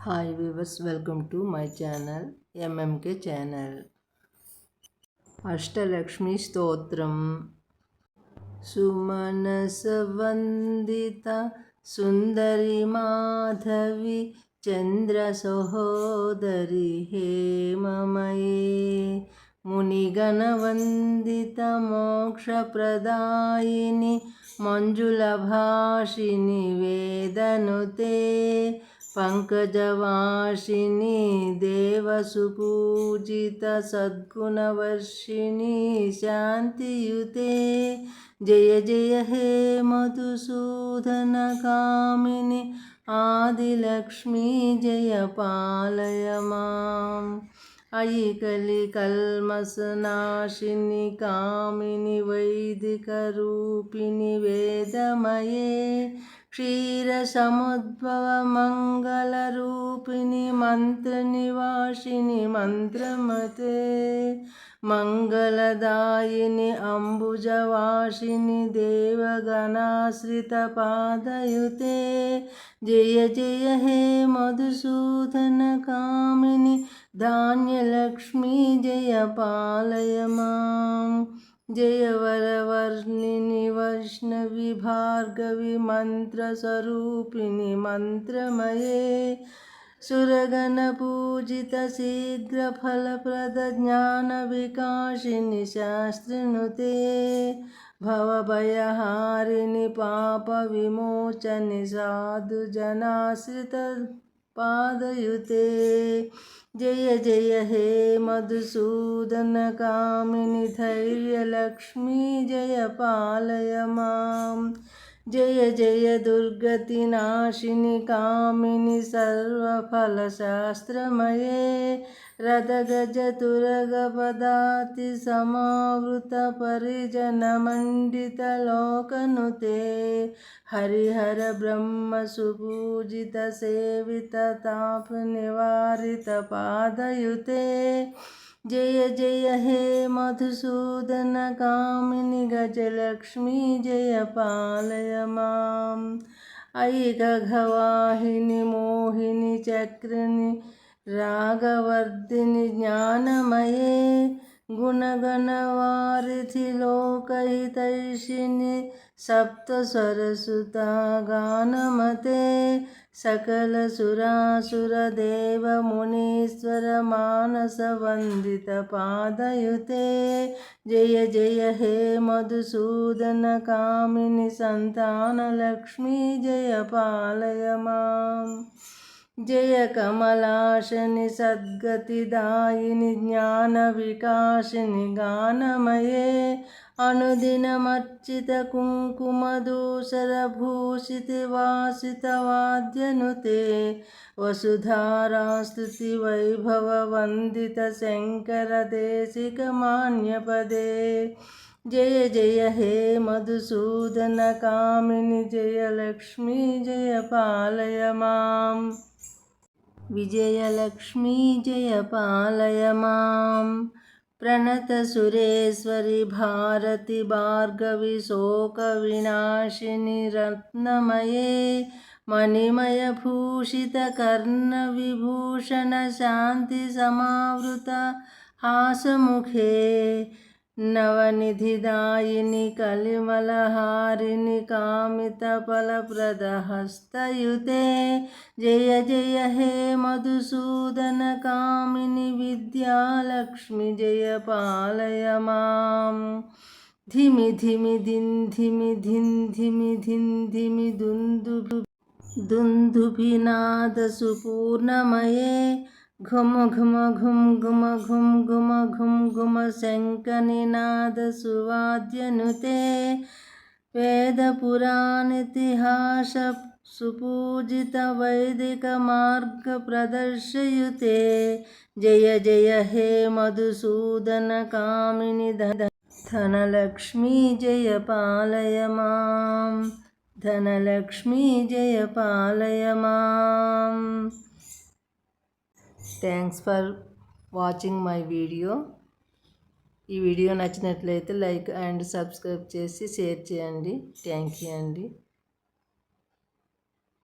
Hi viewers, welcome to my channel MMK channel. Ashtalakshmi స్తోత్రం. సుమనస వందిత సుందరి మాధవి చంద్ర సహోదరి హేమమయే మునిగణ వందిత మోక్షప్రదాయిని మంజుల భాషిని వేదనుతే పంకజవాసిని దేవసుపూజిత సద్గుణవర్షిణి శాంతియుతే జయ జయ హే మధుసూదన కామిని ఆదిలక్ష్మీ జయ పాలయ మాం. అయి కలి కల్మసనాశిని కామిని వైదిక రూపిణి వేదమయే క్షీరసముద్భవ మంగళరూపిణి మంత్రనివాసిని మంత్రమతే మంగళదాయిని అంబుజవాసిని దేవగణాశ్రిత పాదయుతే జయ జయ హే మధుసూదన కామిని ధాన్యలక్ష్మీ జయ పాలయ మాం. జయ వరవర్ణిని వైష్ణవి భార్గవి మంత్రస్వరూపిణి మంత్రమయే సురగణ పూజిత శీఘ్ర ఫలప్రద జ్ఞాన వికాసిని శాస్త్రినుతే భవభయహారిణి పాప విమోచని సాధు జనాశ్రిత పాదయుతే జయ జయ హే మధుసూదన కామిని ధైర్యలక్ష్మీ జయ పాలయ మాం. జయ జయ దుర్గతి నాశిని కామిని సర్వఫలశాస్త్రమయే రథగజ తురగ పదాతి సమావృత పరిజన మండిత లోకనుతే హరిహర బ్రహ్మ సుపూజిత సేవిత తాప నివారిత పాదయుతే జయ జయ హే మధుసూదన కామిని గజలక్ష్మీ జయ పాలయ మాం. అయి గఘవాహిని మోహిని చక్రిని రాగవర్ధిని జ్ఞానమయే గుణగణవారిధి లోకహితైషిణి సప్తస్వరసుత గానమతే సకల సురాసుర దేవ మునీశ్వర మానస వందిత పాదయుతే జయ జయ హే మధుసూదన కామిని సంతానలక్ష్మీ జయ పాలయ మాం. జయ కమలాశని సద్గతిదాయిని జ్ఞాన వికాసిని గానమయే అనుదినమర్చిత కుంకుమదూసర భూషితి వాసిత వాద్యనుతే వసుధారాస్తుతి వైభవ వందిత శంకర దేశిక మాన్యపదే జయ జయ హే మధుసూదన కామిని జయలక్ష్మీ జయ పాలయ మాం. విజయలక్ష్మీ జయ పాలయ మాం. ప్రణత సురేశ్వరి భారతి భార్గవి శోక వినాశిని రత్నమయే మణిమయ భూషిత కర్ణ విభూషణ శాంతి సమావృత హాసముఖే నవనిధిదాయిని కలిమలహారిణి కామిత ఫలప్రద హస్తయుతే జయ జయ హే మధుసూదన కామిని విద్యాలక్ష్మి జయ పాలయ మాం. ధిమి ధిమి ధిన్ ధిమి ధిన్ ధిమి ధిన్ ధిమి దుందుభినాద సుపూర్ణమయే ఘుమ ఘుమ ఘుం ఘుమ ఘుం ఘుమ ఘుం ఘుమ శంఖనినాద సువాద్యనుతే వేద పురాణితిహాస సుపూజిత వైదిక మార్గ ప్రదర్శయుతే జయ జయ హే మధుసూదన కామిని ధనలక్ష్మీ జయ పాలయ మాం. ధనలక్ష్మీ జయ పాలయ మాం. Thanks for watching my video. ఈ వీడియో నచ్చినట్లయితే లైక్ అండ్ సబ్స్క్రైబ్ చేసి షేర్ చేయండి. థ్యాంక్ యూ అండి.